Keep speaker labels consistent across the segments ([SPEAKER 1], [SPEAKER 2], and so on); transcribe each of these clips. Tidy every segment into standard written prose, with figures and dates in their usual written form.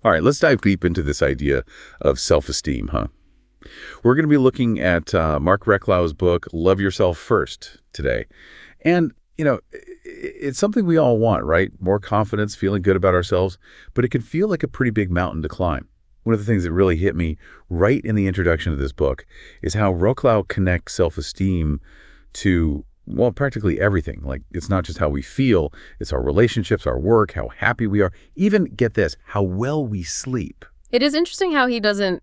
[SPEAKER 1] All right, let's dive deep into this idea of self-esteem, huh? We're going to be looking at Marc Reklau's book, Love Yourself First, today. And, it's something we all want, right? More confidence, feeling good about ourselves, but it can feel like a pretty big mountain to climb. One of the things that really hit me right in the introduction of this book is how Reklau connects self-esteem to, well, practically everything. Like, it's not just how we feel, it's our relationships, our work, how happy we are, even, get this, how well we sleep.
[SPEAKER 2] It is interesting how he doesn't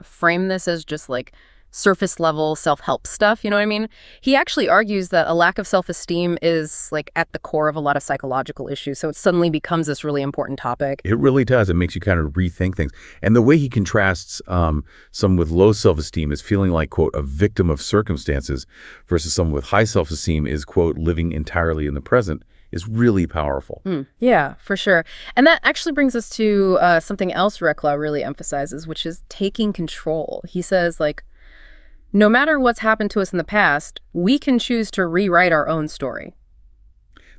[SPEAKER 2] frame this as just like surface level self-help stuff, you know what I mean? He actually argues that a lack of self-esteem is like at the core of a lot of psychological issues, so it suddenly becomes this really important topic.
[SPEAKER 1] It really does. It makes you kind of rethink things. And the way he contrasts someone with low self-esteem is feeling like, quote, a victim of circumstances versus someone with high self-esteem is, quote, living entirely in the present is really powerful.
[SPEAKER 2] Yeah, for sure. And that actually brings us to something else Reklau really emphasizes, which is taking control. He says, like, no matter what's happened to us in the past, we can choose to rewrite our own story.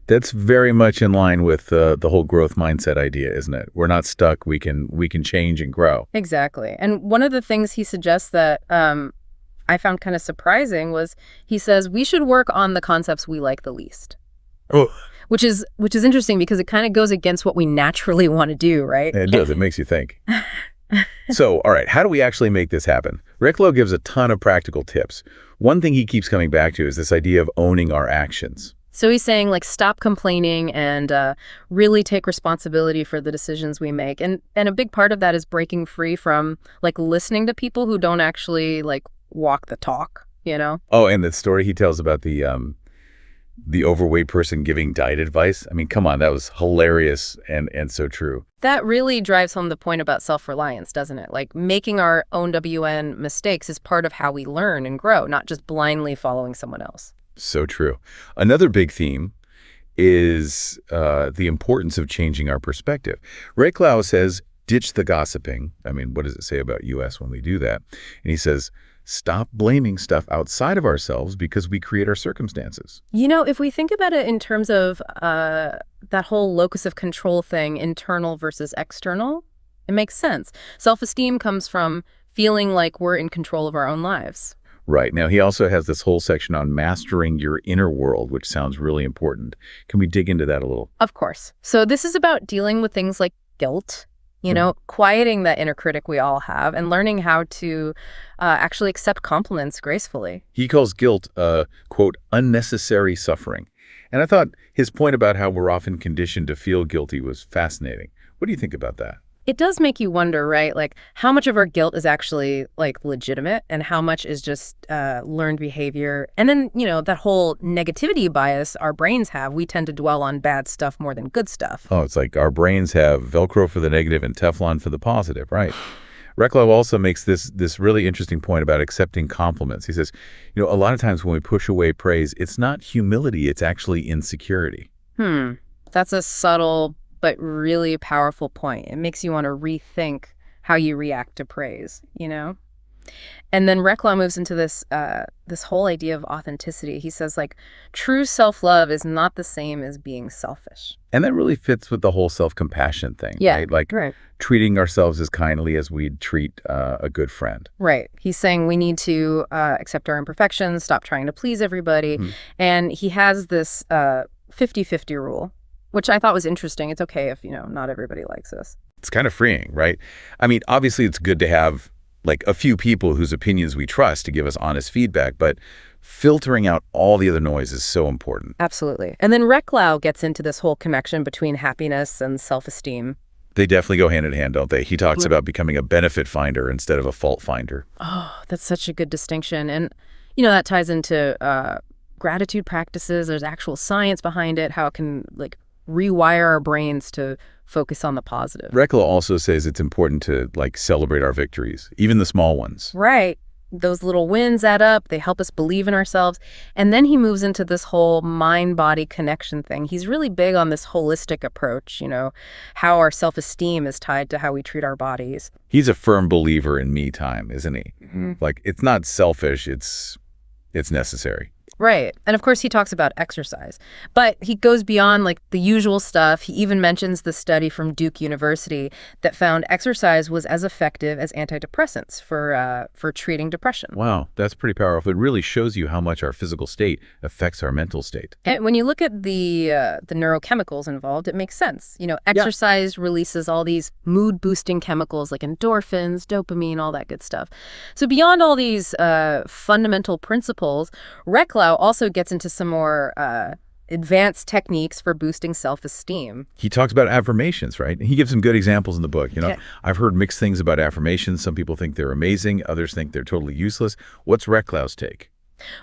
[SPEAKER 1] That's very much in line with the whole growth mindset idea, isn't it? We're not stuck. We can change and grow.
[SPEAKER 2] Exactly. And one of the things he suggests that I found kind of surprising was he says we should work on the concepts we like the least.
[SPEAKER 1] Oh.
[SPEAKER 2] Which is interesting because it kind of goes against what we naturally want to do, right?
[SPEAKER 1] It does. It makes you think. So, all right, how do we actually make this happen? Reklau gives a ton of practical tips. One thing he keeps coming back to is this idea of owning our actions.
[SPEAKER 2] So he's saying, like, stop complaining and really take responsibility for the decisions we make. And a big part of that is breaking free from, like, listening to people who don't actually, like, walk the talk, you know?
[SPEAKER 1] Oh, and the story he tells about the overweight person giving diet advice. I mean, come on, that was hilarious and so true.
[SPEAKER 2] That really drives home the point about self-reliance, doesn't it? Like, making our own WN mistakes is part of how we learn and grow, not just blindly following someone else.
[SPEAKER 1] So true. Another big theme is the importance of changing our perspective. Reklau says, ditch the gossiping. I mean, what does it say about US when we do that? And he says, stop blaming stuff outside of ourselves because we create our circumstances.
[SPEAKER 2] You know, if we think about it in terms of that whole locus of control thing, internal versus external, it makes sense. Self-esteem comes from feeling like we're in control of our own lives.
[SPEAKER 1] Right. Now, he also has this whole section on mastering your inner world, which sounds really important. Can we dig into that a little?
[SPEAKER 2] Of course. So this is about dealing with things like guilt, you know, quieting that inner critic we all have and learning how to actually accept compliments gracefully.
[SPEAKER 1] He calls guilt, quote, unnecessary suffering. And I thought his point about how we're often conditioned to feel guilty was fascinating. What do you think about that?
[SPEAKER 2] It does make you wonder, right? Like, how much of our guilt is actually, like, legitimate and how much is just learned behavior? And then, you know, that whole negativity bias our brains have, we tend to dwell on bad stuff more than good stuff.
[SPEAKER 1] Oh, it's like our brains have Velcro for the negative and Teflon for the positive, right? Reklau also makes this really interesting point about accepting compliments. He says, you know, a lot of times when we push away praise, it's not humility, it's actually insecurity.
[SPEAKER 2] That's a subtle but really powerful point. It makes you want to rethink how you react to praise, you know? And then Reklau moves into this whole idea of authenticity. He says, like, true self-love is not the same as being selfish.
[SPEAKER 1] And that really fits with the whole self-compassion thing, right? Like, treating ourselves as kindly as we'd treat a good friend.
[SPEAKER 2] Right. He's saying we need to accept our imperfections, stop trying to please everybody. And he has this 50-50 rule, which I thought was interesting. It's okay if, you know, not everybody likes this.
[SPEAKER 1] It's kind of freeing, right? I mean, obviously it's good to have like a few people whose opinions we trust to give us honest feedback, but filtering out all the other noise is so important.
[SPEAKER 2] Absolutely. And then Reklau gets into this whole connection between happiness and self-esteem.
[SPEAKER 1] They definitely go hand in hand, don't they? He talks about becoming a benefit finder instead of a fault finder.
[SPEAKER 2] Oh, that's such a good distinction. And, you know, that ties into gratitude practices. There's actual science behind it, how it can, like, rewire our brains to focus on the positive.
[SPEAKER 1] Reklau also says it's important to, like, celebrate our victories, even the small ones.
[SPEAKER 2] Right. Those little wins add up. They help us believe in ourselves. And then he moves into this whole mind-body connection thing. He's really big on this holistic approach, you know, how our self-esteem is tied to how we treat our bodies.
[SPEAKER 1] He's a firm believer in me time, isn't he? Like, it's not selfish, it's necessary.
[SPEAKER 2] Right. And of course, he talks about exercise, but he goes beyond like the usual stuff. He even mentions the study from Duke University that found exercise was as effective as antidepressants for treating depression.
[SPEAKER 1] Wow, that's pretty powerful. It really shows you how much our physical state affects our mental state.
[SPEAKER 2] And when you look at the neurochemicals involved, it makes sense.
[SPEAKER 1] Yeah.
[SPEAKER 2] Exercise releases all these mood-boosting chemicals like endorphins, dopamine, all that good stuff. So beyond all these fundamental principles, Reklau also gets into some more advanced techniques for boosting self-esteem.
[SPEAKER 1] He talks about affirmations, right? He gives some good examples in the book.
[SPEAKER 2] Okay.
[SPEAKER 1] I've heard mixed things about affirmations. Some people think they're amazing. Others think they're totally useless. What's Reklau's take?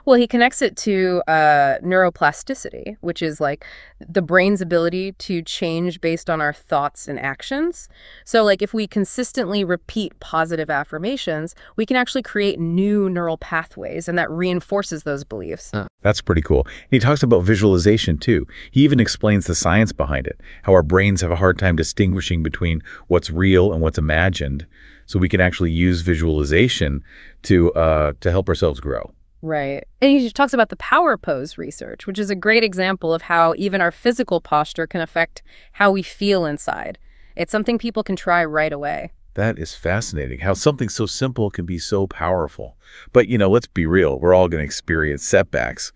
[SPEAKER 2] Well, he connects it to neuroplasticity, which is like the brain's ability to change based on our thoughts and actions. So like if we consistently repeat positive affirmations, we can actually create new neural pathways, and that reinforces those beliefs.
[SPEAKER 1] That's pretty cool. And he talks about visualization, too. He even explains the science behind it, how our brains have a hard time distinguishing between what's real and what's imagined. So we can actually use visualization to help ourselves grow.
[SPEAKER 2] Right. And he talks about the power pose research, which is a great example of how even our physical posture can affect how we feel inside. It's something people can try right away.
[SPEAKER 1] That is fascinating, how something so simple can be so powerful. But, let's be real. We're all going to experience setbacks.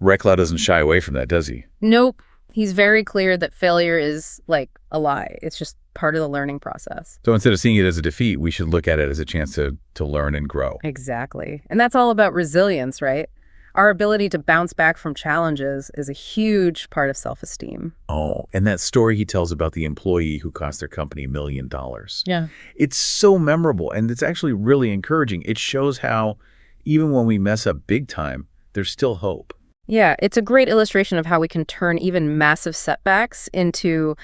[SPEAKER 1] Reklau doesn't shy away from that, does he?
[SPEAKER 2] Nope. He's very clear that failure is like a lie. It's just part of the learning process.
[SPEAKER 1] So instead of seeing it as a defeat, we should look at it as a chance to learn and grow.
[SPEAKER 2] Exactly. And that's all about resilience, right? Our ability to bounce back from challenges is a huge part of self-esteem.
[SPEAKER 1] Oh, and that story he tells about the employee who cost their company $1 million.
[SPEAKER 2] Yeah.
[SPEAKER 1] It's so memorable, and it's actually really encouraging. It shows how even when we mess up big time, there's still hope.
[SPEAKER 2] Yeah, it's a great illustration of how we can turn even massive setbacks into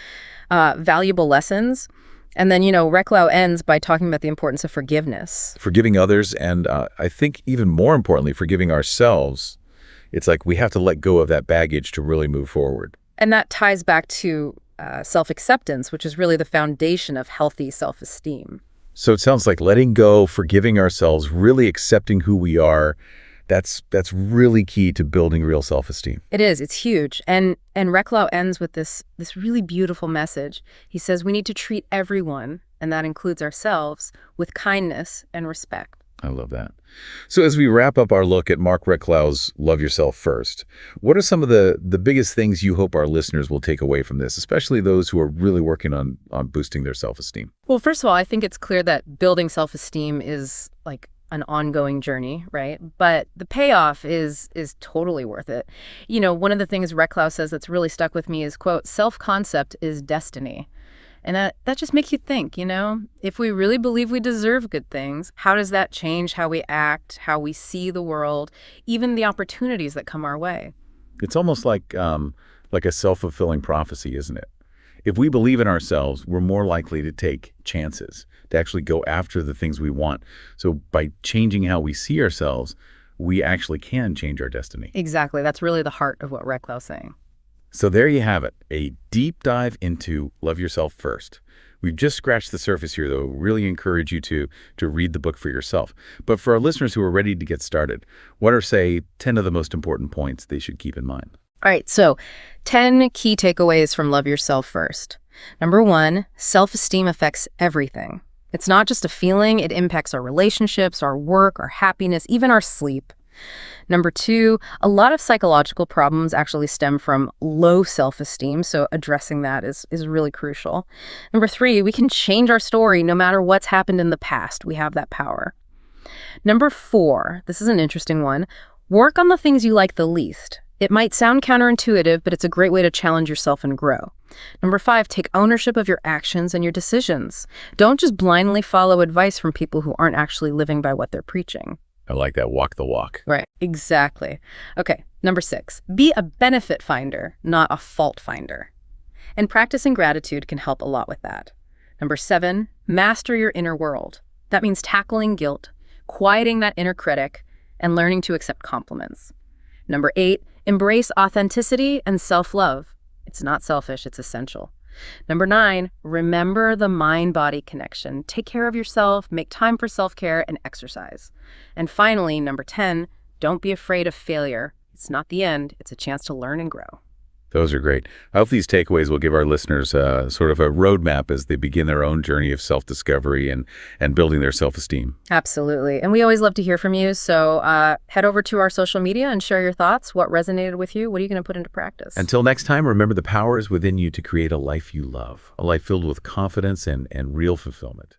[SPEAKER 2] valuable lessons. And then, Reklau ends by talking about the importance of forgiveness.
[SPEAKER 1] Forgiving others, and I think even more importantly, forgiving ourselves. It's like we have to let go of that baggage to really move forward.
[SPEAKER 2] And that ties back to self-acceptance, which is really the foundation of healthy self-esteem.
[SPEAKER 1] So it sounds like letting go, forgiving ourselves, really accepting who we are, that's really key to building real self-esteem.
[SPEAKER 2] It is. It's huge. And Reklau ends with this really beautiful message. He says we need to treat everyone, and that includes ourselves, with kindness and respect.
[SPEAKER 1] I love that. So as we wrap up our look at Marc Reklau's Love Yourself First, what are some of the biggest things you hope our listeners will take away from this, especially those who are really working on boosting their self-esteem?
[SPEAKER 2] Well, first of all, I think it's clear that building self-esteem is like an ongoing journey, right? But the payoff is totally worth it. One of the things Reklau says that's really stuck with me is, quote, self-concept is destiny. And that just makes you think, if we really believe we deserve good things, how does that change how we act, how we see the world, even the opportunities that come our way?
[SPEAKER 1] It's almost like a self-fulfilling prophecy, isn't it? If we believe in ourselves, we're more likely to take chances, to actually go after the things we want. So by changing how we see ourselves, we actually can change our destiny.
[SPEAKER 2] Exactly. That's really the heart of what Reklau's saying.
[SPEAKER 1] So there you have it, a deep dive into Love Yourself First. We've just scratched the surface here, though. Really encourage you to read the book for yourself. But for our listeners who are ready to get started, what are, say, 10 of the most important points they should keep in mind?
[SPEAKER 2] All right, so 10 key takeaways from Love Yourself First. Number 1, self-esteem affects everything. It's not just a feeling, it impacts our relationships, our work, our happiness, even our sleep. Number 2, a lot of psychological problems actually stem from low self-esteem, so addressing that is really crucial. Number 3, we can change our story no matter what's happened in the past. We have that power. Number 4, this is an interesting one, work on the things you like the least. It might sound counterintuitive, but it's a great way to challenge yourself and grow. Number 5, take ownership of your actions and your decisions. Don't just blindly follow advice from people who aren't actually living by what they're preaching.
[SPEAKER 1] I like that, walk the walk.
[SPEAKER 2] Right, exactly. Okay, number 6, be a benefit finder, not a fault finder. And practicing gratitude can help a lot with that. Number 7, master your inner world. That means tackling guilt, quieting that inner critic, and learning to accept compliments. Number 8, embrace authenticity and self-love. It's not selfish, it's essential. Number 9, remember the mind-body connection. Take care of yourself, make time for self-care, and exercise. And finally, number 10, don't be afraid of failure. It's not the end. It's a chance to learn and grow.
[SPEAKER 1] Those are great. I hope these takeaways will give our listeners sort of a roadmap as they begin their own journey of self-discovery and building their self-esteem.
[SPEAKER 2] Absolutely. And we always love to hear from you. So head over to our social media and share your thoughts. What resonated with you? What are you going to put into practice?
[SPEAKER 1] Until next time, remember the power is within you to create a life you love, a life filled with confidence and real fulfillment.